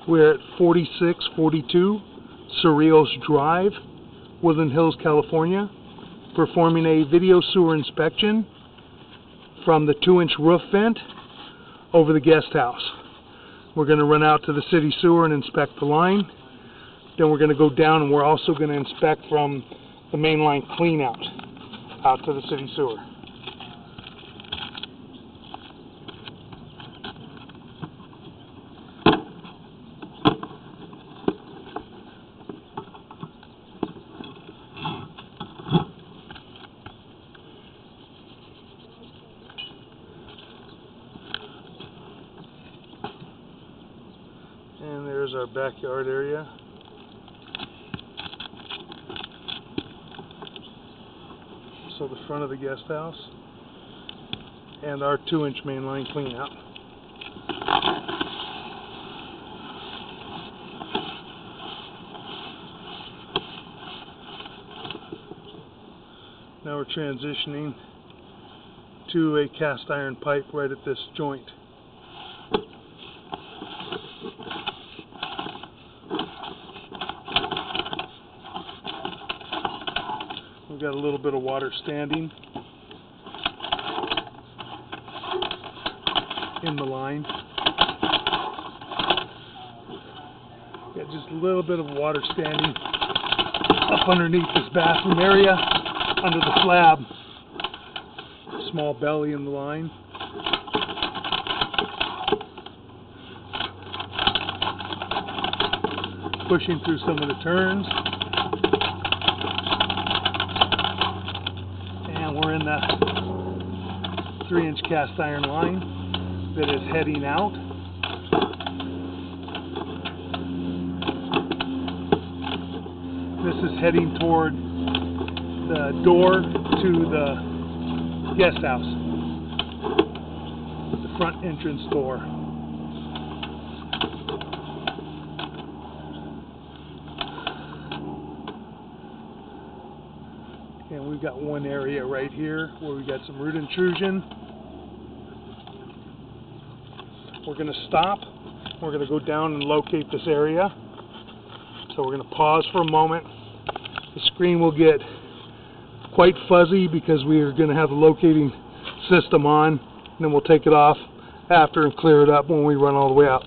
We're at 4642 Cerrillos Drive, Woodland Hills, California, performing a video sewer inspection from the 2-inch roof vent over the guest house. We're going to run out to the city sewer and inspect the line. Then we're going to go down and we're also going to inspect from the main line clean out to the city sewer. And there's our backyard area. So the front of the guest house and our 2-inch main line clean out. Now we're transitioning to a cast iron pipe right at this joint. We've got a little bit of water standing in the line. Got just a little bit of water standing up underneath this bathroom area, under the slab. Small belly in the line. Pushing through some of the turns. We're in the 3-inch cast iron line that is heading out. This is heading toward the door to the guest house, the front entrance door. And we've got one area right here where we got some root intrusion. We're going to stop. We're going to go down and locate this area. So we're going to pause for a moment. The screen will get quite fuzzy because we are going to have the locating system on. And then we'll take it off after and clear it up when we run all the way out.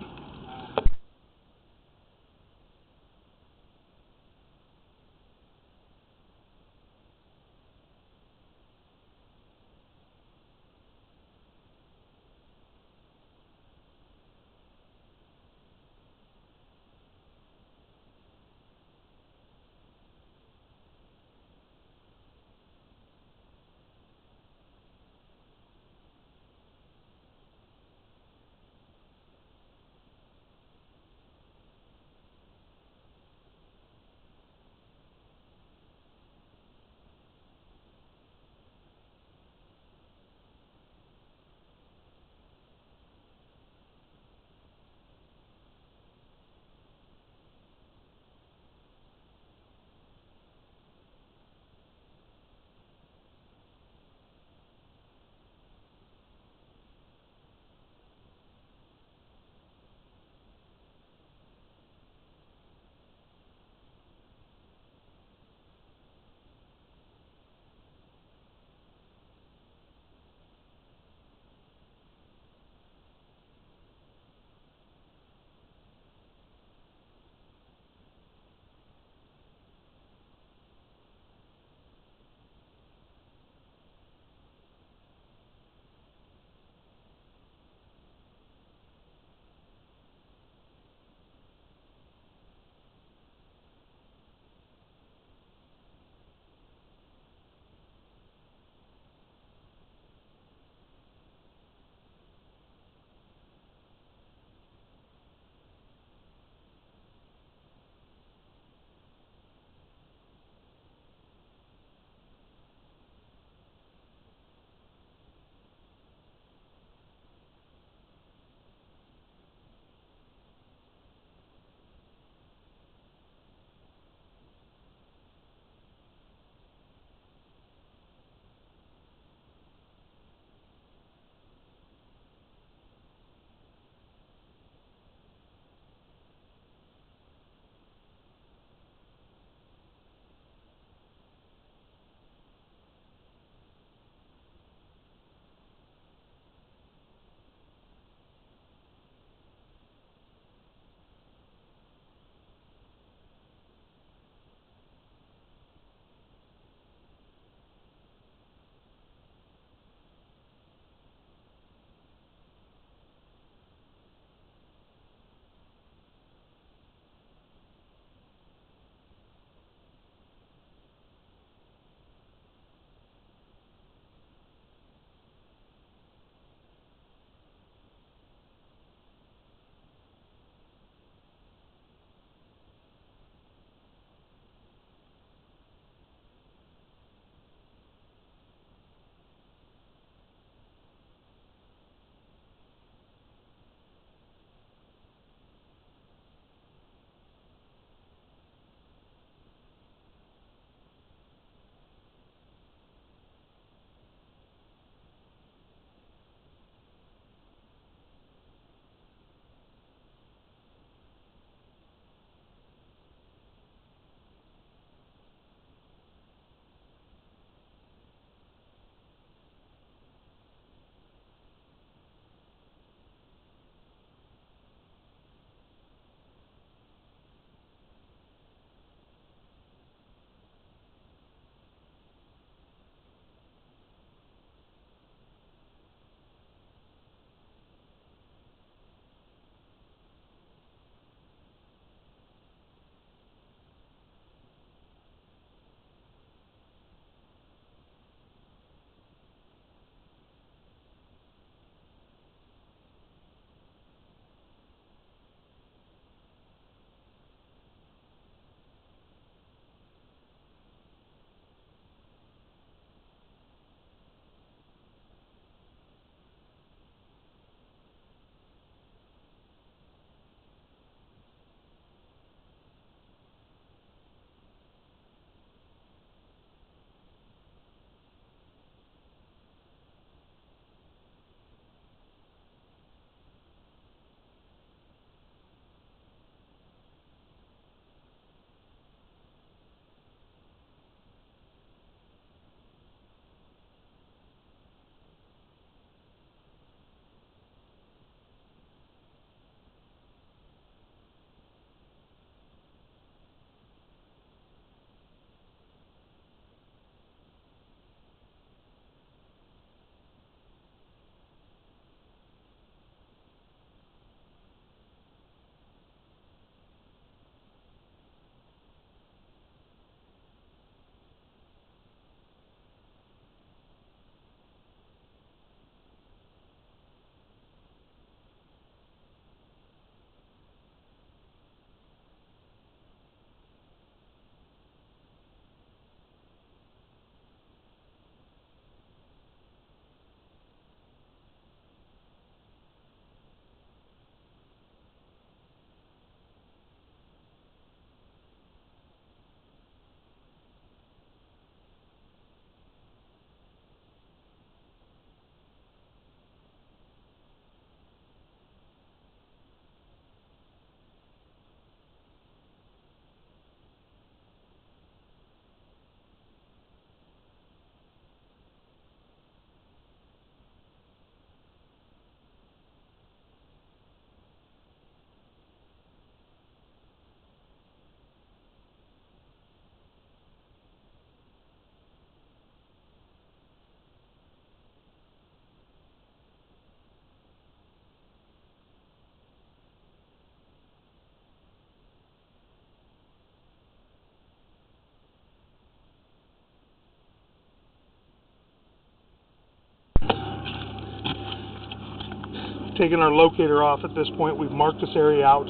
taken our locator off at this point. We've marked this area out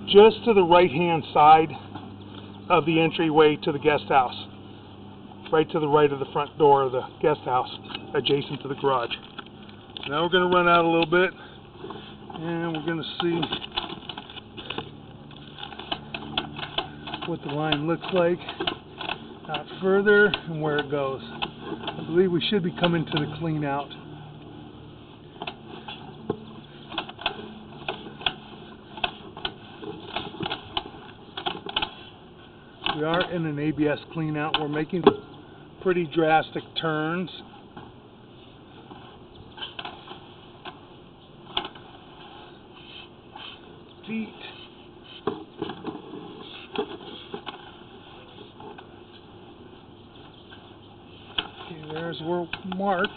just to the right-hand side of the entryway to the guest house, right to the right of the front door of the guest house, adjacent to the garage. Now we're going to run out a little bit, and we're going to see what the line looks like out further and where it goes. I believe we should be coming to the clean out. We are in an ABS clean out. We're making pretty drastic turns. Feet. Okay, there's where marked.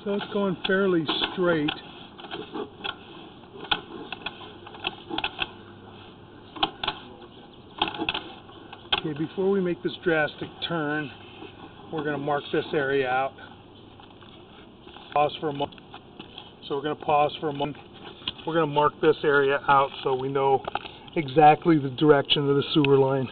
So it's going fairly straight. Okay, before we make this drastic turn, we're going to mark this area out. Pause for a moment. So we're going to pause for a moment. We're going to mark this area out so we know exactly the direction of the sewer line.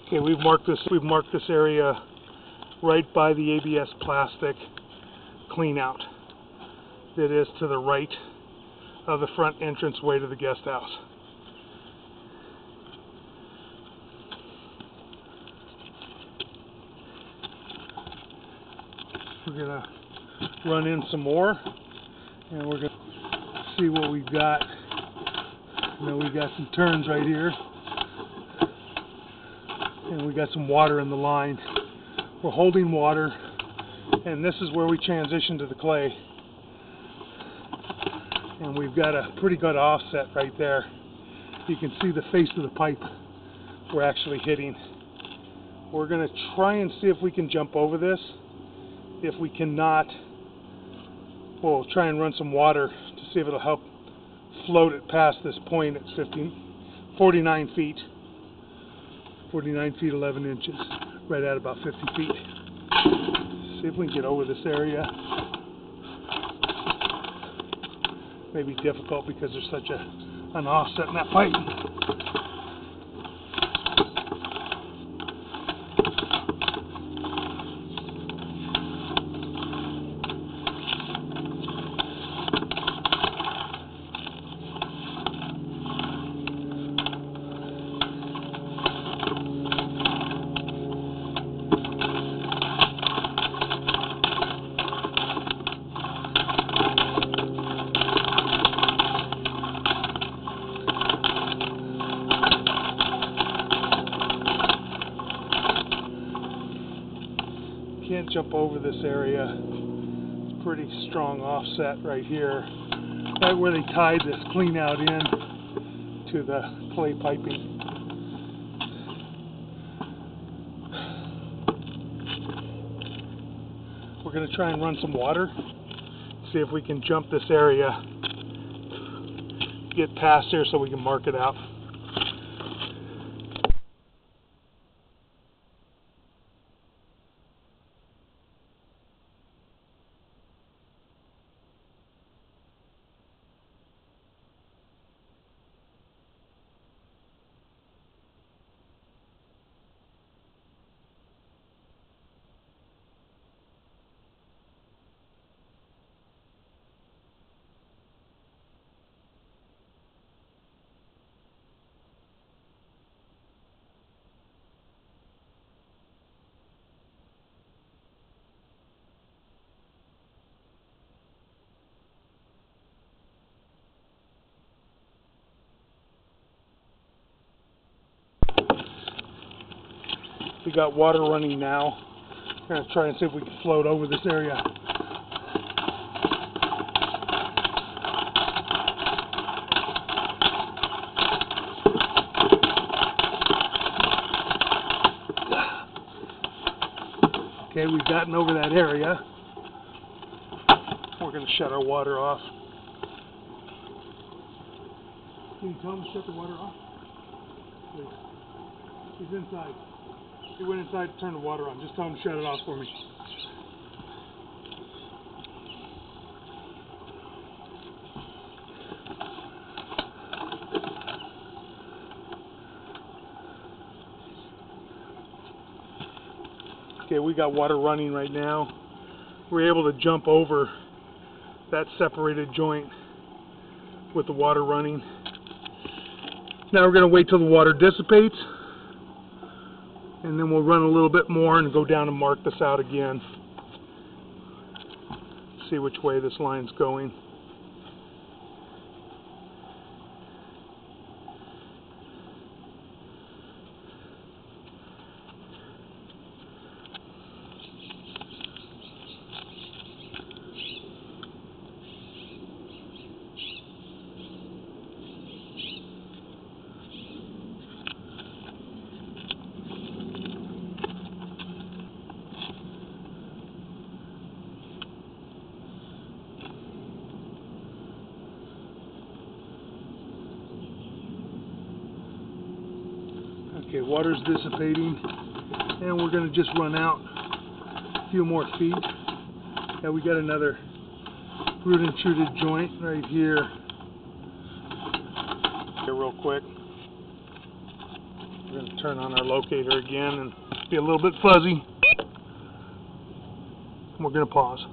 Okay, we've marked this area right by the ABS plastic clean out that is to the right of the front entrance way to the guest house. We're gonna run in some more, and we're gonna see what we've got. Now we've got some turns right here, and we got some water in the line. We're holding water, and this is where we transition to the clay. And we've got a pretty good offset right there. You can see the face of the pipe we're actually hitting. We're going to try and see if we can jump over this. If we cannot, we'll try and run some water to see if it'll help float it past this point. It's 49 feet. 49 feet 11 inches, right at about 50 feet. See if we can get over this area. May be difficult because there's such an offset in that pipe. Can't jump over this area. It's pretty strong offset right here, right where they tied this clean out in to the clay piping. We're going to try and run some water, see if we can jump this area, get past here so we can mark it out. We got water running now. We're going to try and see if we can float over this area. Okay, we've gotten over that area. We're going to shut our water off. Can you tell him to shut the water off? Please. He's inside. He went inside to turn the water on. Just tell him to shut it off for me. Okay, we got water running right now. We're able to jump over that separated joint with the water running. Now we're going to wait till the water dissipates, and then we'll run a little bit more and go down and mark this out again. See which way this line's going. Okay, water's dissipating, and we're going to just run out a few more feet. Now we got another root intruded joint right here. Here real quick. We're going to turn on our locator again and be a little bit fuzzy. We're going to pause.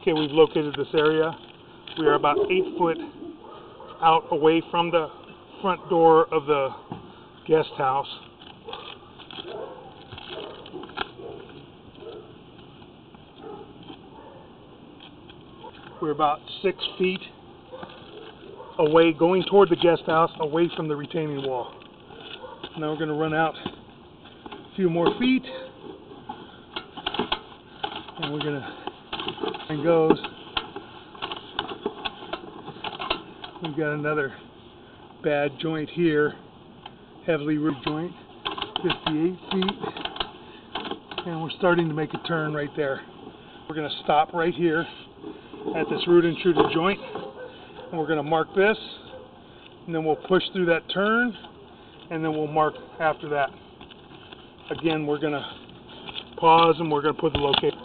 Okay, we've located this area. We are about 8 foot out away from the front door of the guest house. We're about 6 feet away, going toward the guest house, away from the retaining wall. Now we're going to run out a few more feet, and we're going to, and goes. We've got another bad joint here, heavily roofed joint, 58 feet, and we're starting to make a turn right there. We're going to stop right here at this root intruder joint, and we're going to mark this, and then we'll push through that turn, and then we'll mark after that. Again, we're going to pause, and we're going to put the location.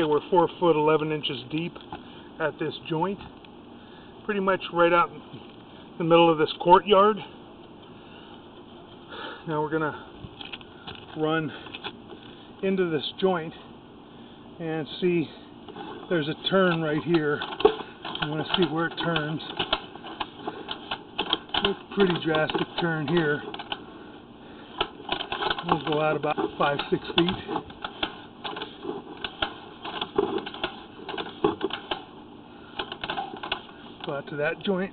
Okay, we're 4 foot 11 inches deep at this joint, pretty much right out in the middle of this courtyard. Now we're gonna run into this joint and see there's a turn right here. I want to see where it turns. It's a pretty drastic turn here. We'll go out about 5-6 feet. Go out to that joint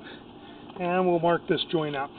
and we'll mark this joint out.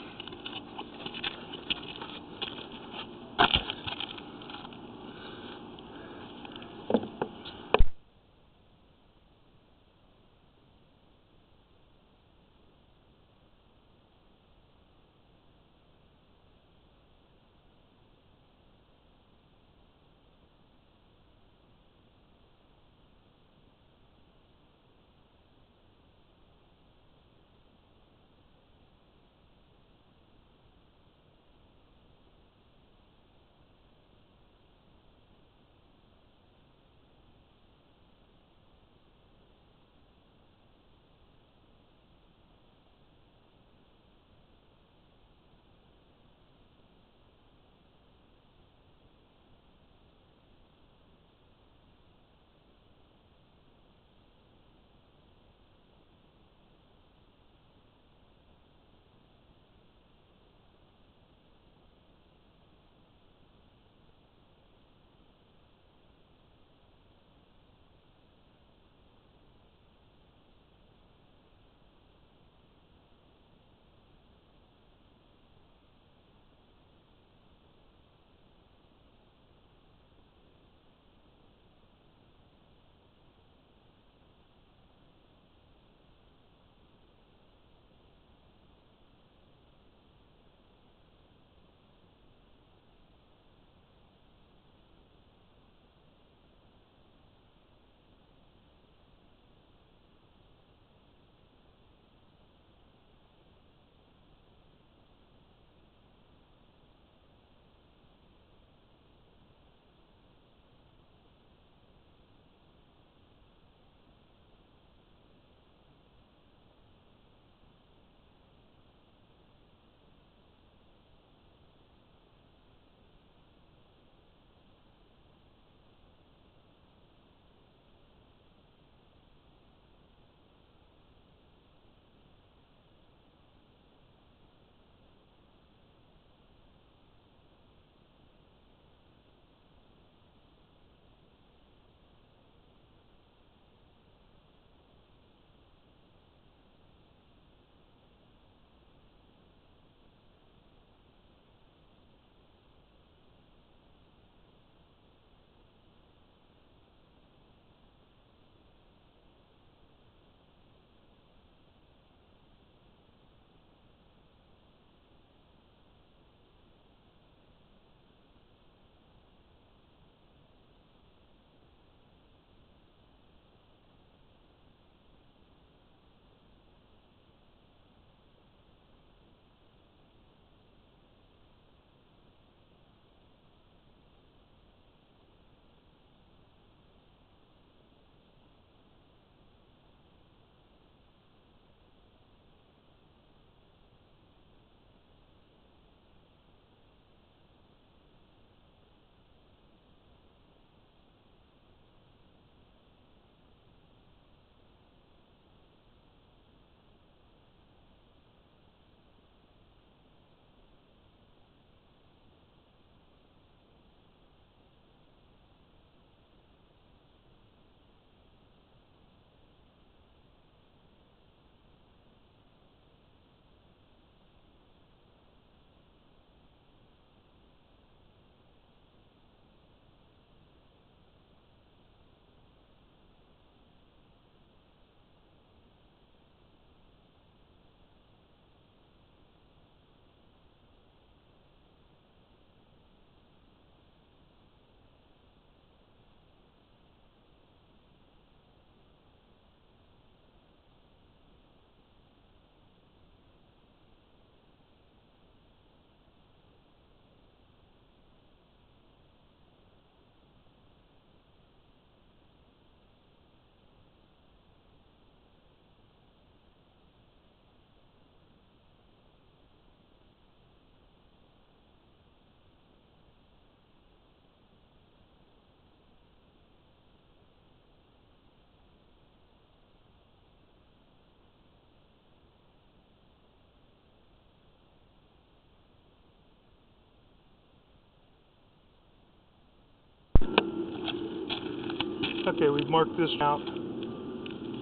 Okay, we've marked this out.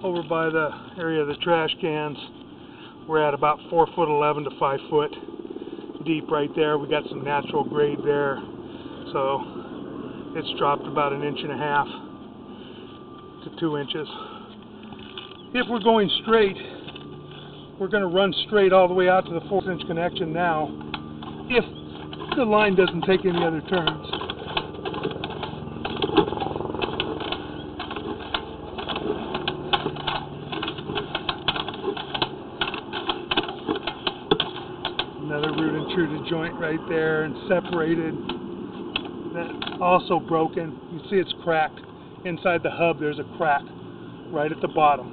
Over by the area of the trash cans, we're at about 4'11" to 5 foot deep right there. We got some natural grade there, so it's dropped about 1.5 to 2 inches. If we're going straight, we're going to run straight all the way out to the 4-inch connection now, if the line doesn't take any other turns. Another root intruded joint right there and separated. That's also broken. You see it's cracked. Inside the hub there's a crack right at the bottom.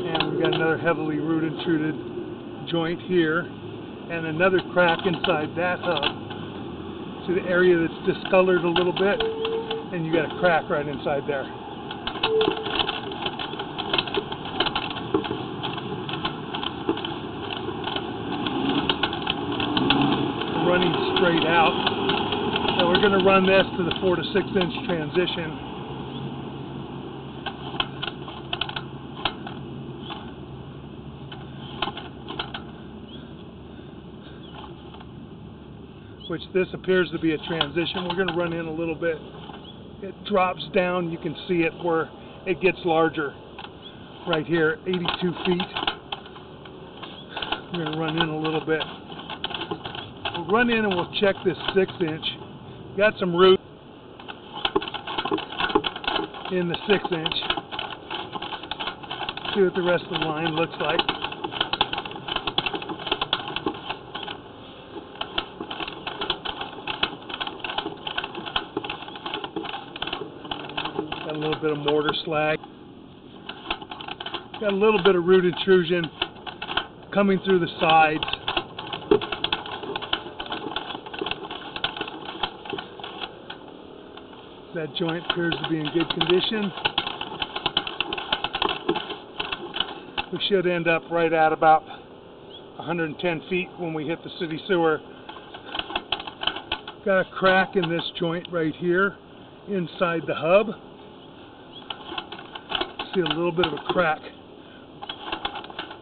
And we've got another heavily root intruded joint here and another crack inside that hub. See the area that's discolored a little bit? And you got a crack right inside there. Running straight out. So we're going to run this to the 4 to 6 inch transition. Which this appears to be a transition. We're going to run in a little bit. It drops down, you can see it where it gets larger. Right here, 82 feet. We're going to run in a little bit. We'll run in and we'll check this 6-inch. Got some root in the 6-inch. See what the rest of the line looks like. Got a little bit of mortar slag. Got a little bit of root intrusion coming through the sides. That joint appears to be in good condition. We should end up right at about 110 feet when we hit the city sewer. Got a crack in this joint right here inside the hub. See a little bit of a crack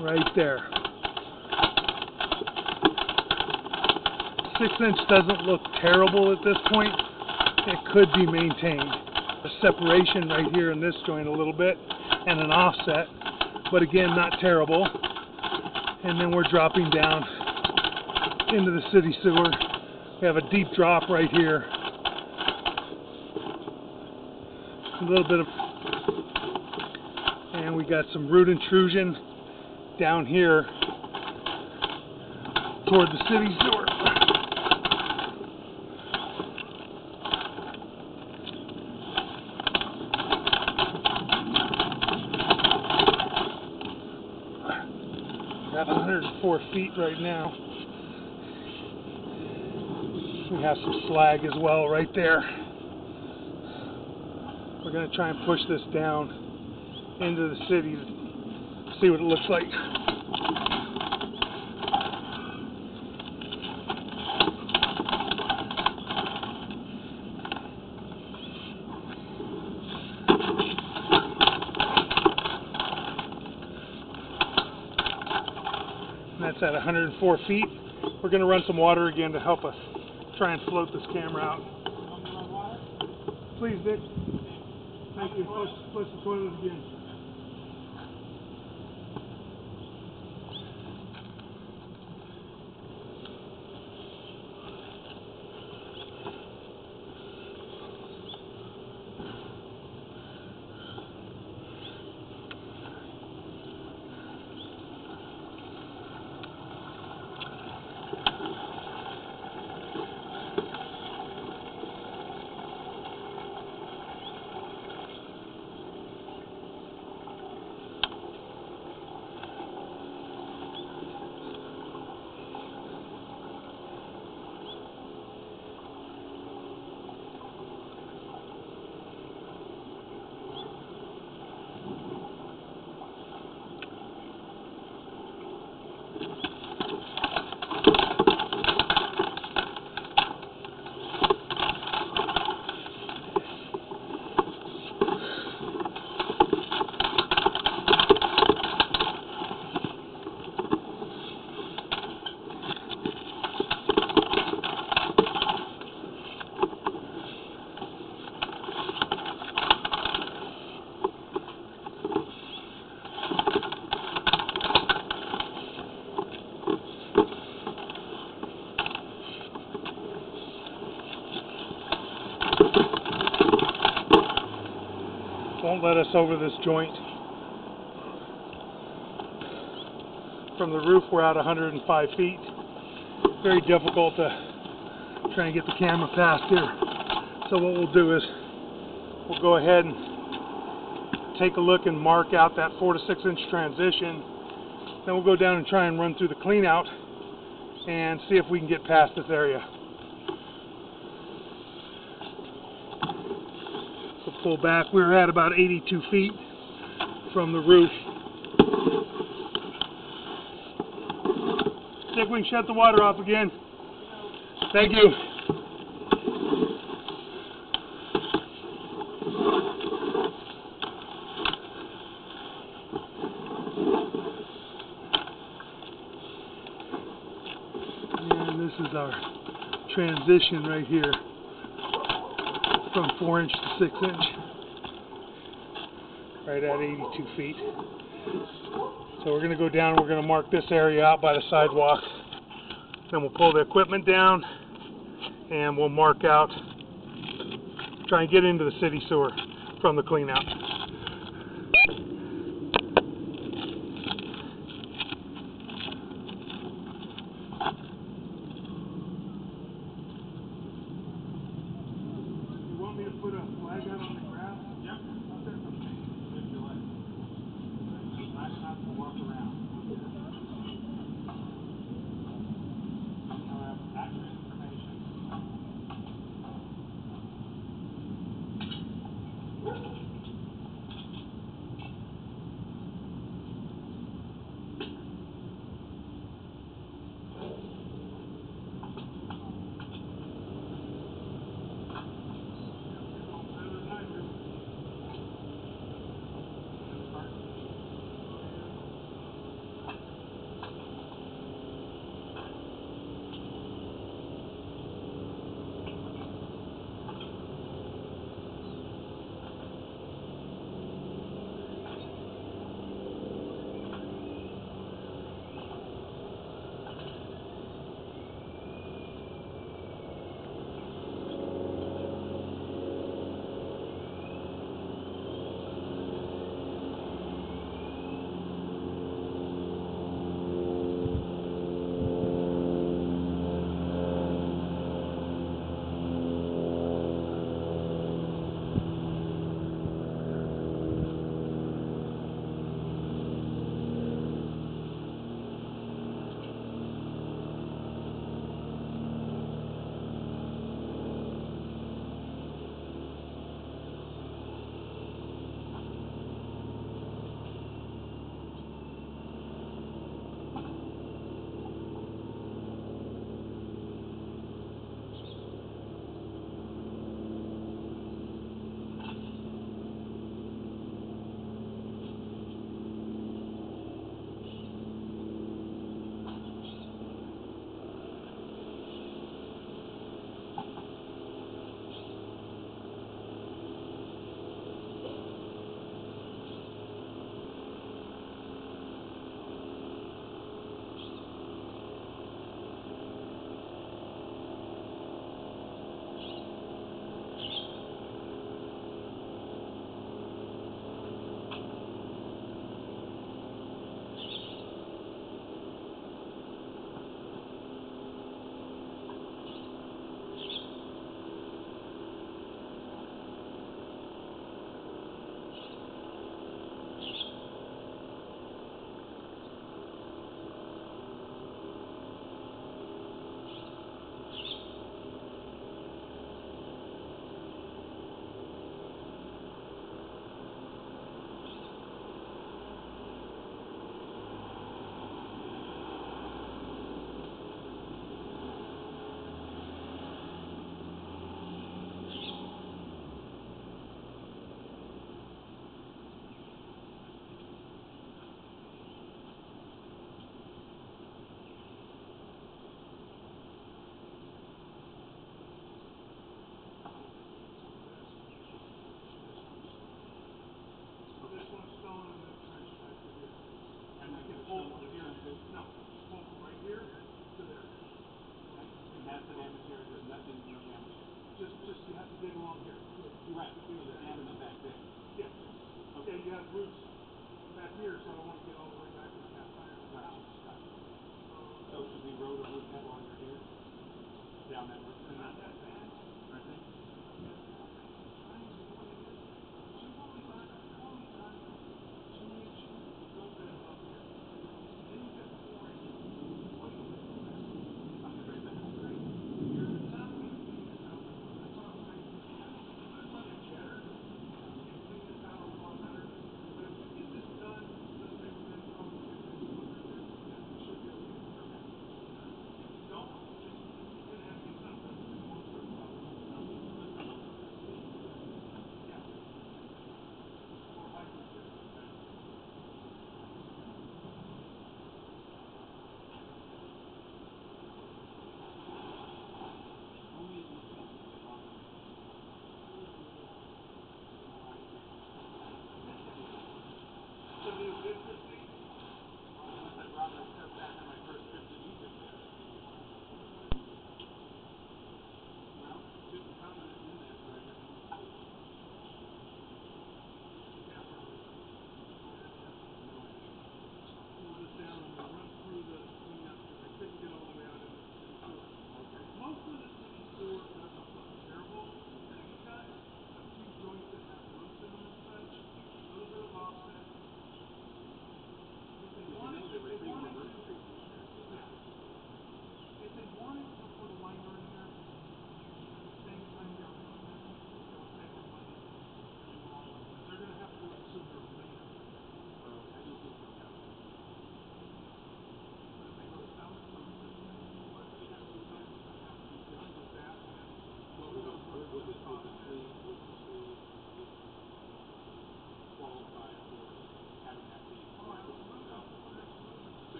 right there. 6-inch doesn't look terrible at this point. It could be maintained. A separation right here in this joint a little bit and an offset, but again not terrible. And then we're dropping down into the city sewer. We have a deep drop right here. A little bit of, and we got some root intrusion down here toward the city sewer. At 104 feet right now. We have some slag as well right there. We're going to try and push this down into the city to see what it looks like. That's at 104 feet. We're going to run some water again to help us try and float this camera out. Please, Dick. Thank you. Flush the toilet again. let us over this joint. From the roof, we're at 105 feet. Very difficult to try and get the camera past here. So what we'll do is we'll go ahead and take a look and mark out that 4 to 6 inch transition. Then we'll go down and try and run through the clean out and see if we can get past this area. So pull back. We're at about 82 feet from the roof. Dick, we can shut the water off again. Thank you. And this is our transition right here from 4 inch to 6 inch. Right at 82 feet. So we're going to go down and we're going to mark this area out by the sidewalk. Then we'll pull the equipment down and we'll mark out, try and get into the city sewer from the clean out. You want me to put a flag out on the grass? Yep. I'll set something if you like. I have to walk around. Accurate information.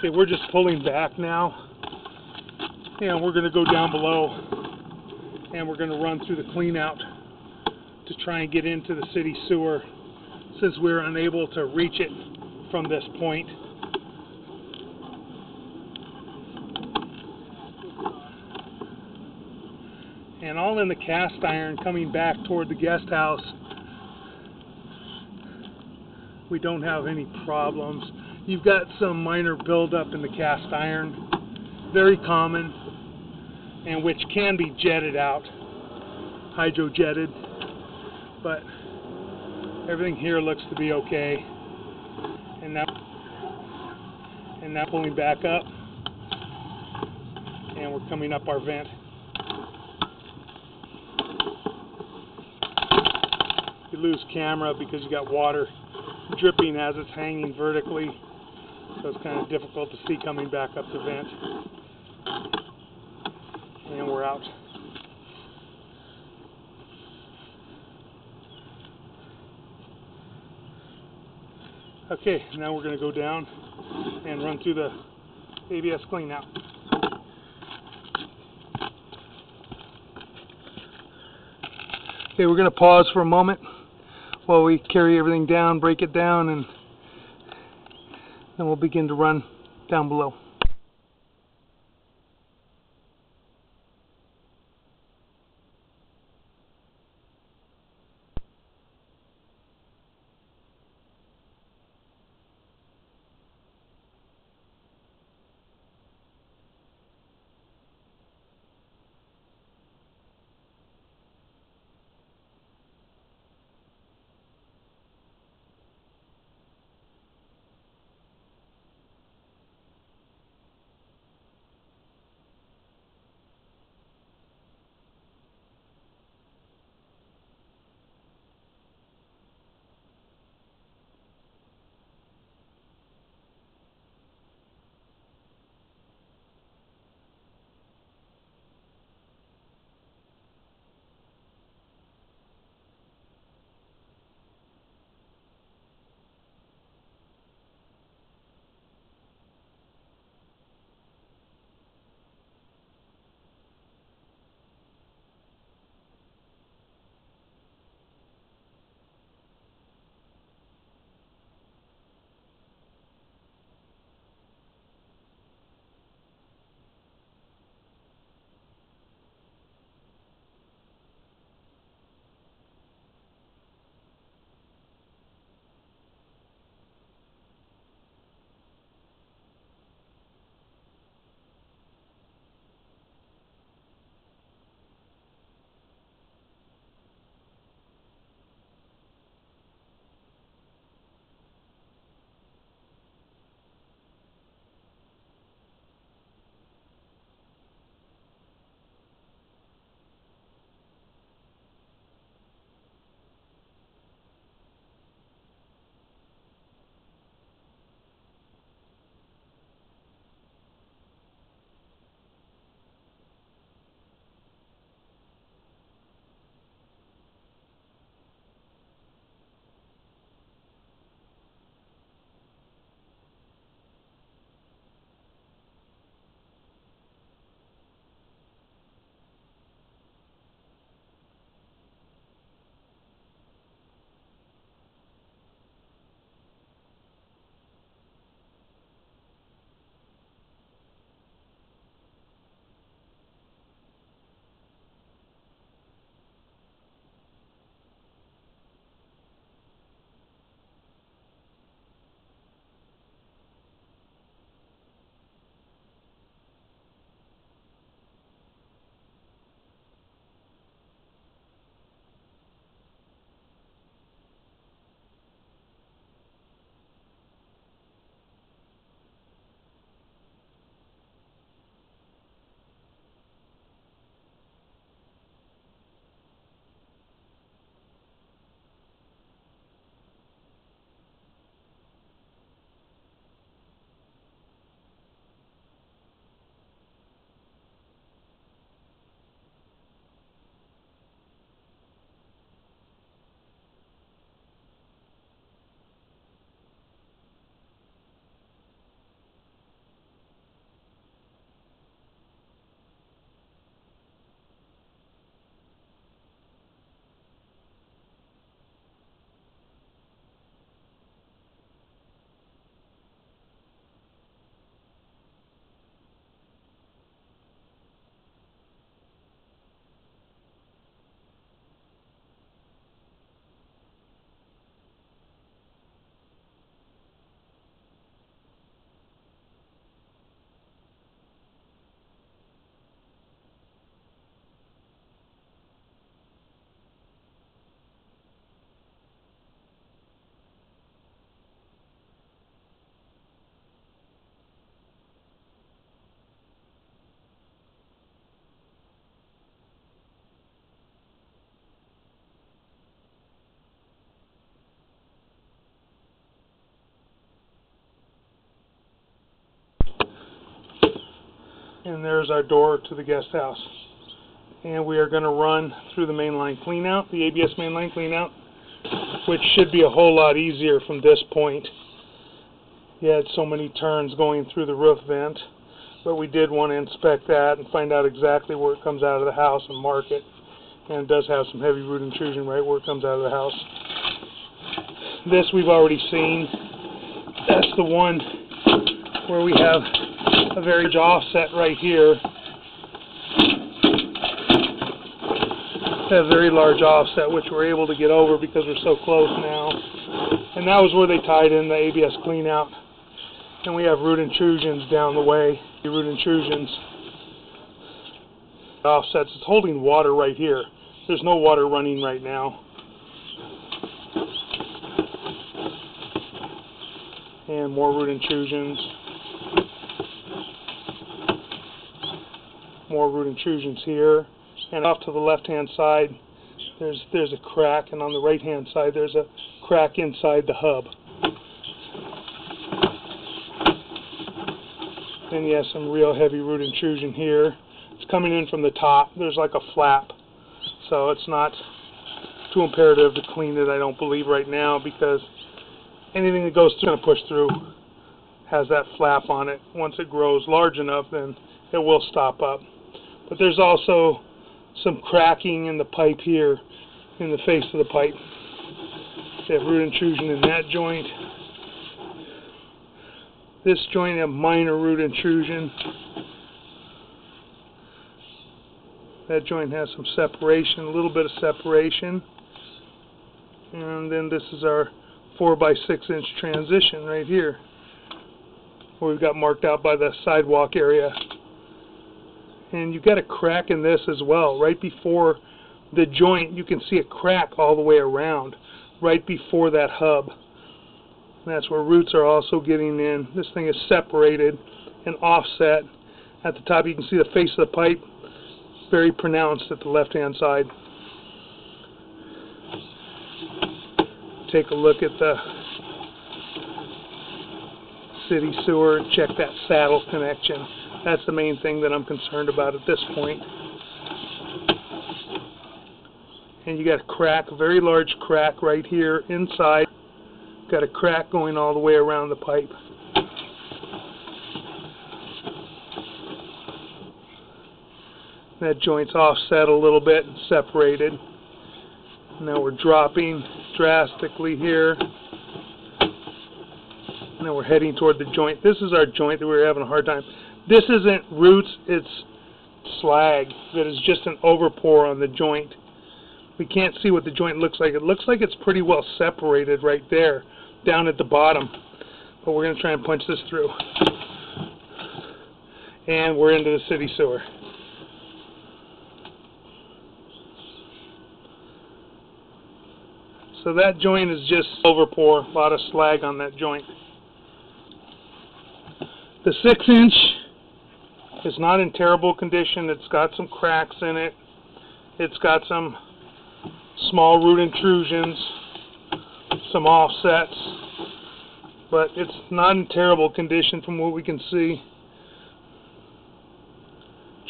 Okay, we're just pulling back now, and we're going to go down below, and we're going to run through the clean out to try and get into the city sewer, since we're unable to reach it from this point. And all in the cast iron coming back toward the guest house, we don't have any problems. You've got some minor buildup in the cast iron, very common, and which can be jetted out, hydro-jetted, but everything here looks to be okay. And now pulling back up, and we're coming up our vent. You lose camera because you got water dripping as it's hanging vertically, so it's kind of difficult to see coming back up the vent. And we're out. Okay, now we're going to go down and run through the ABS cleanout. Okay, we're going to pause for a moment while we carry everything down, break it down, and then we'll begin to run down below. And there's our door to the guest house. And we are going to run through the mainline cleanout, the ABS mainline cleanout, which should be a whole lot easier from this point. You had so many turns going through the roof vent, but we did want to inspect that and find out exactly where it comes out of the house and mark it. And it does have some heavy root intrusion right where it comes out of the house. This we've already seen. That's the one where we have a very large offset right here. A very large offset, which we're able to get over because we're so close now. And that was where they tied in the ABS cleanout. And we have root intrusions down the way. The root intrusions. Offsets. It's holding water right here. There's no water running right now. And more root intrusions. More root intrusions here. And off to the left-hand side, there's a crack, and on the right-hand side, there's a crack inside the hub. And yes, some real heavy root intrusion here. It's coming in from the top. There's like a flap, so it's not too imperative to clean it, I don't believe, right now, because anything that goes through and push through has that flap on it. Once it grows large enough, then it will stop up. But there's also some cracking in the pipe here, in the face of the pipe. You have root intrusion in that joint. This joint have minor root intrusion. That joint has some separation, a little bit of separation. And then this is our 4x6 inch transition right here, where we've got marked out by the sidewalk area. And you've got a crack in this as well. Right before the joint, you can see a crack all the way around, right before that hub. And that's where roots are also getting in. This thing is separated and offset. At the top, you can see the face of the pipe, very pronounced at the left-hand side. Take a look at the city sewer, check that saddle connection. That's the main thing that I'm concerned about at this point. And you got a crack, a very large crack right here inside. Got a crack going all the way around the pipe. That joint's offset a little bit and separated. Now we're dropping drastically here. Now we're heading toward the joint. This is our joint that we were having a hard time. This isn't roots, it's slag that is just an overpour on the joint. We can't see what the joint looks like. It looks like it's pretty well separated right there, down at the bottom. But we're going to try and punch this through. And we're into the city sewer. So that joint is just overpour, a lot of slag on that joint. The 6-inch is not in terrible condition. It's got some cracks in it. It's got some small root intrusions, some offsets, but it's not in terrible condition from what we can see.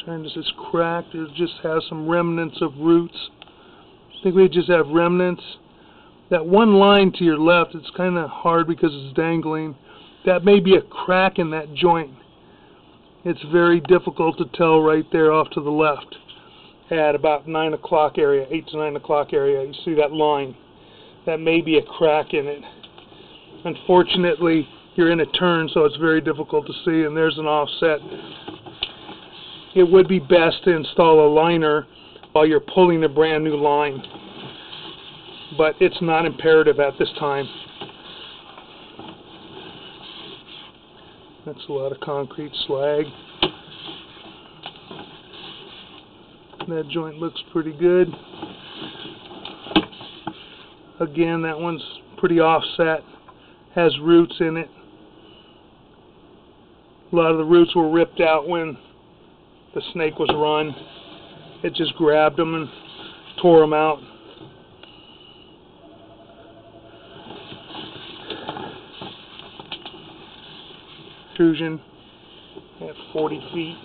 Trying to just crack. It just has some remnants of roots. I think we just have remnants. That one line to your left, it's kind of hard because it's dangling. That may be a crack in that joint. It's very difficult to tell right there off to the left. At about 9 o'clock area, 8 to 9 o'clock area, you see that line. That may be a crack in it. Unfortunately, you're in a turn, so it's very difficult to see, and there's an offset. It would be best to install a liner while you're pulling a brand new line, but it's not imperative at this time. That's a lot of concrete slag. That joint looks pretty good. Again, that one's pretty offset, has roots in it. A lot of the roots were ripped out when the snake was run. It just grabbed them and tore them out. Intrusion at 40 feet.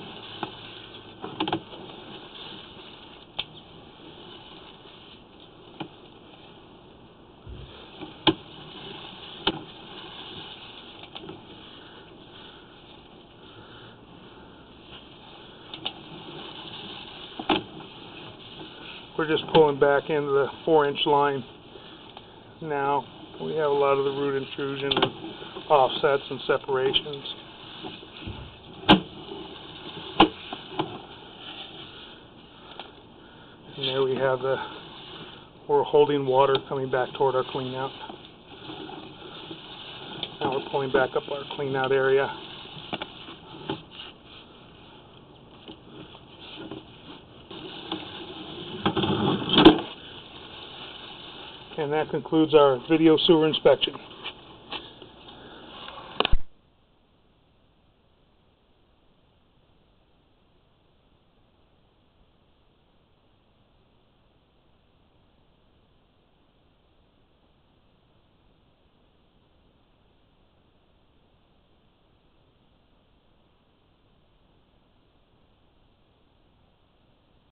We're just pulling back into the 4-inch line now. We have a lot of the root intrusion and offsets and separations. And there we have we're holding water coming back toward our clean out. Now we're pulling back up our clean out area. And that concludes our video sewer inspection.